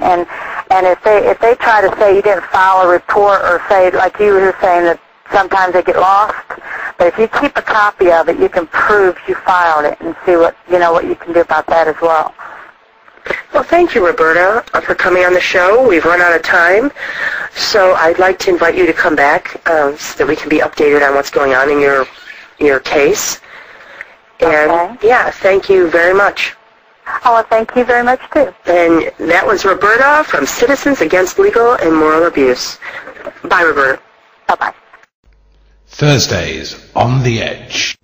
And if they try to say you didn't file a report, or say, like you were saying, that sometimes they get lost, but if you keep a copy of it, you can prove you filed it and see what you can do about that as well. Well, thank you, Roberta, for coming on the show. We've run out of time, so I'd like to invite you to come back so that we can be updated on what's going on in your case. And, okay. Yeah, thank you very much. Oh, well, thank you very much, too. And that was Roberta from Citizens Against Legal and Moral Abuse. Bye, Roberta. Bye-bye. Thursdays on the Edge.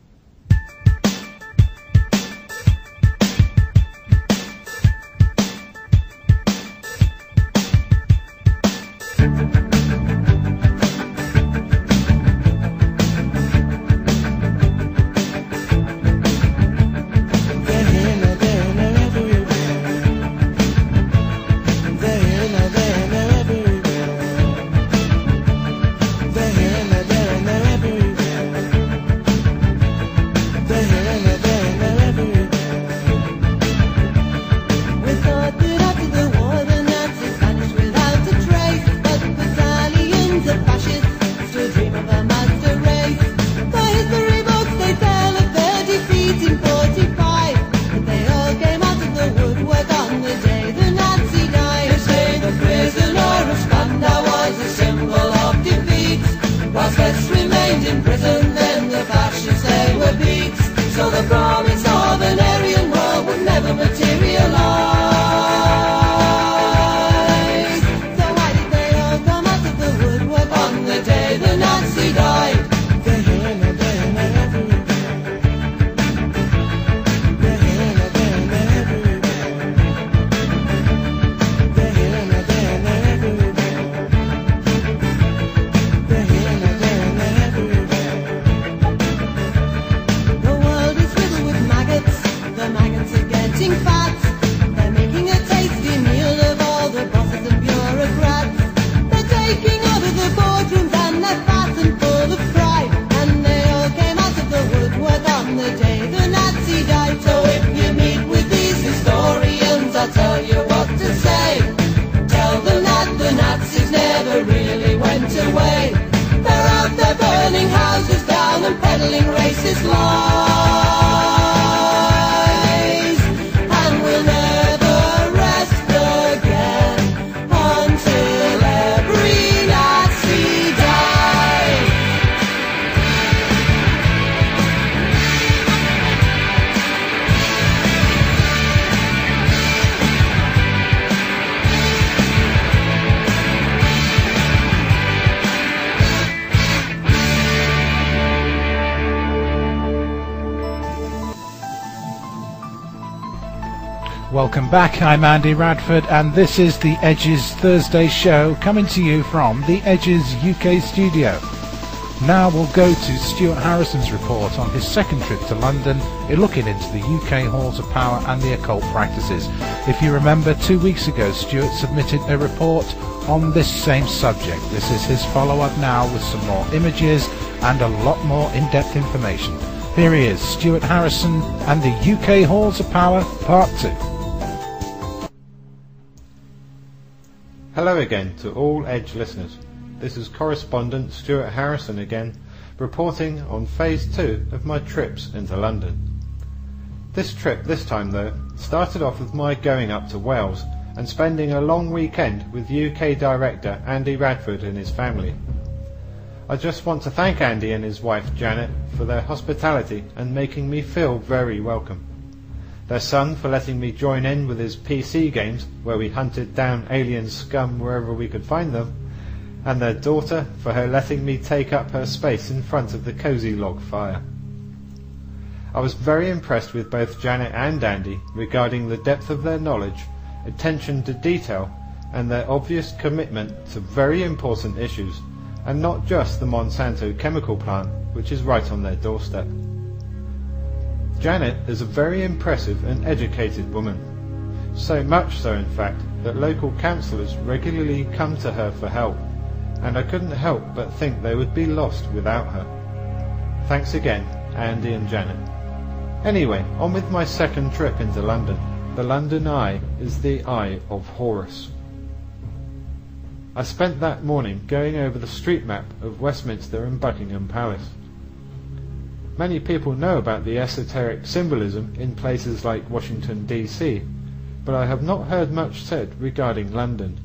Welcome back, I'm Andy Radford, and this is the Edge's Thursday show, coming to you from the Edge's UK studio. Now we'll go to Stuart Harrison's report on his second trip to London, looking into the UK halls of power and the occult practices. If you remember, 2 weeks ago Stuart submitted a report on this same subject. This is his follow-up now with some more images and a lot more in-depth information. Here he is, Stuart Harrison and the UK halls of power, part 2. Hello again to all Edge listeners. This is Correspondent Stuart Harrison again, reporting on Phase 2 of my trips into London. This trip this time though started off with my going up to Wales and spending a long weekend with UK director Andy Radford and his family. I just want to thank Andy and his wife Janet for their hospitality and making me feel very welcome. Their son for letting me join in with his PC games where we hunted down alien scum wherever we could find them, and their daughter for her letting me take up her space in front of the cosy log fire. I was very impressed with both Janet and Andy regarding the depth of their knowledge, attention to detail, and their obvious commitment to very important issues, and not just the Monsanto chemical plant, which is right on their doorstep. Janet is a very impressive and educated woman, so much so in fact that local councillors regularly come to her for help, and I couldn't help but think they would be lost without her. Thanks again, Andy and Janet. Anyway, on with my second trip into London. The London Eye is the Eye of Horus. I spent that morning going over the street map of Westminster and Buckingham Palace. Many people know about the esoteric symbolism in places like Washington DC, but I have not heard much said regarding London.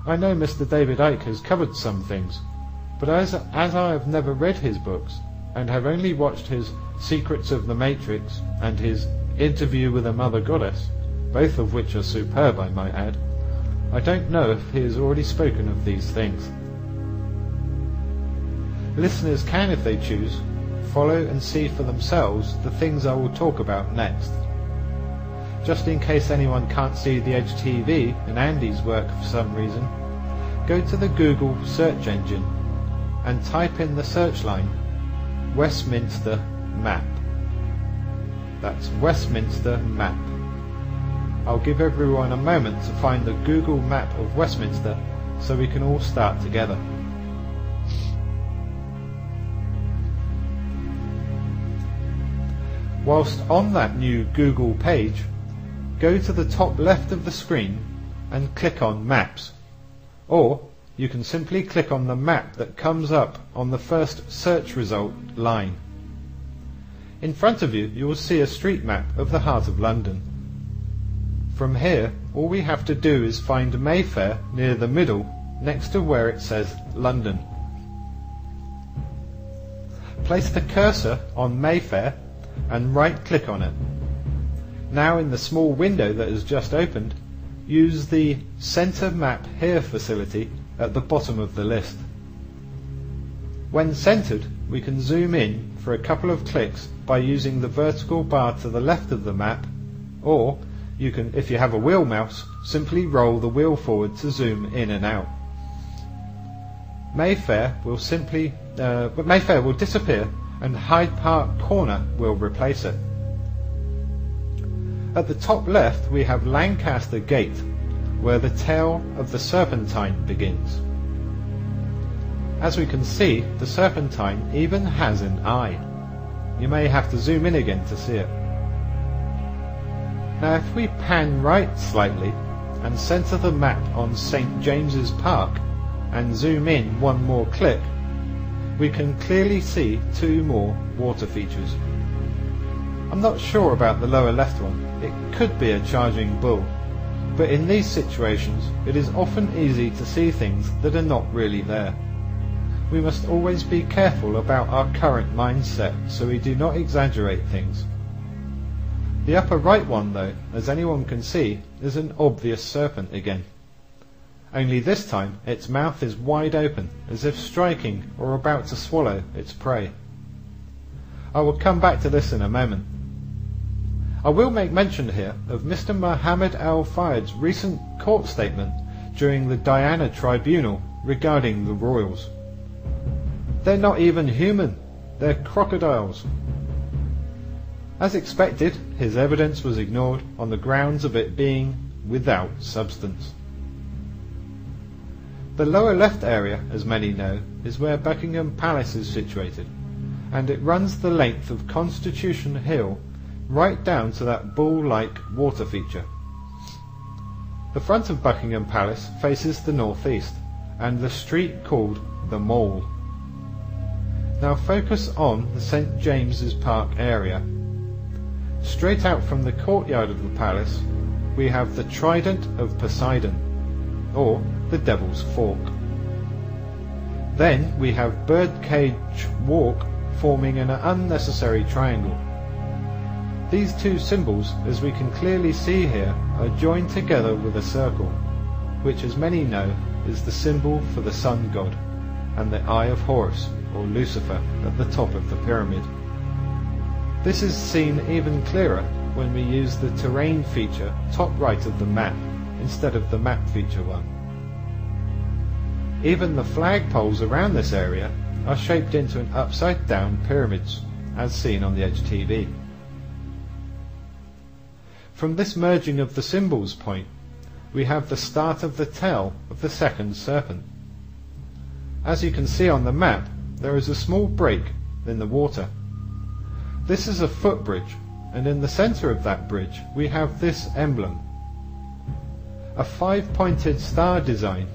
I know Mr. David Icke has covered some things, but as I have never read his books, and have only watched his Secrets of the Matrix and his Interview with a Mother Goddess, both of which are superb I might add, I don't know if he has already spoken of these things. Listeners can, if they choose, follow and see for themselves the things I will talk about next. Just in case anyone can't see the Edge TV and Andy's work for some reason, go to the Google search engine and type in the search line Westminster Map. That's Westminster Map. I'll give everyone a moment to find the Google map of Westminster so we can all start together. Whilst on that new Google page, go to the top left of the screen and click on Maps. Or you can simply click on the map that comes up on the first search result line. In front of you, you will see a street map of the heart of London. From here, all we have to do is find Mayfair near the middle, next to where it says London. Place the cursor on Mayfair and right-click on it. Now in the small window that has just opened, use the Center Map Here facility at the bottom of the list. When centered, we can zoom in for a couple of clicks by using the vertical bar to the left of the map, or you can, if you have a wheel mouse, simply roll the wheel forward to zoom in and out. Mayfair will disappear and Hyde Park Corner will replace it. At the top left we have Lancaster Gate, where the tail of the Serpentine begins. As we can see, the Serpentine even has an eye. You may have to zoom in again to see it. Now if we pan right slightly and centre the map on St. James's Park and zoom in one more click, we can clearly see two more water features. I'm not sure about the lower left one. It could be a charging bull, but in these situations it is often easy to see things that are not really there. We must always be careful about our current mindset so we do not exaggerate things. The upper right one though, as anyone can see, is an obvious serpent again. Only this time its mouth is wide open, as if striking or about to swallow its prey. I will come back to this in a moment. I will make mention here of Mr. Mohammed Al-Fayed's recent court statement during the Diana Tribunal regarding the royals. They're not even human, they're crocodiles. As expected, his evidence was ignored on the grounds of it being without substance. The lower left area, as many know, is where Buckingham Palace is situated, and it runs the length of Constitution Hill right down to that bull-like water feature. The front of Buckingham Palace faces the northeast, and the street called the Mall. Now focus on the St. James's Park area. Straight out from the courtyard of the palace, we have the Trident of Poseidon, or the Devil's Fork. Then we have Birdcage Walk forming an unnecessary triangle. These two symbols, as we can clearly see here, are joined together with a circle, which as many know is the symbol for the sun god, and the Eye of Horus, or Lucifer, at the top of the pyramid. This is seen even clearer when we use the terrain feature top right of the map instead of the map feature one. Even the flagpoles around this area are shaped into an upside down pyramids, as seen on the Edge TV. From this merging of the symbols point, we have the start of the tail of the second serpent. As you can see on the map, there is a small break in the water. This is a footbridge, and in the centre of that bridge we have this emblem, a 5-pointed star design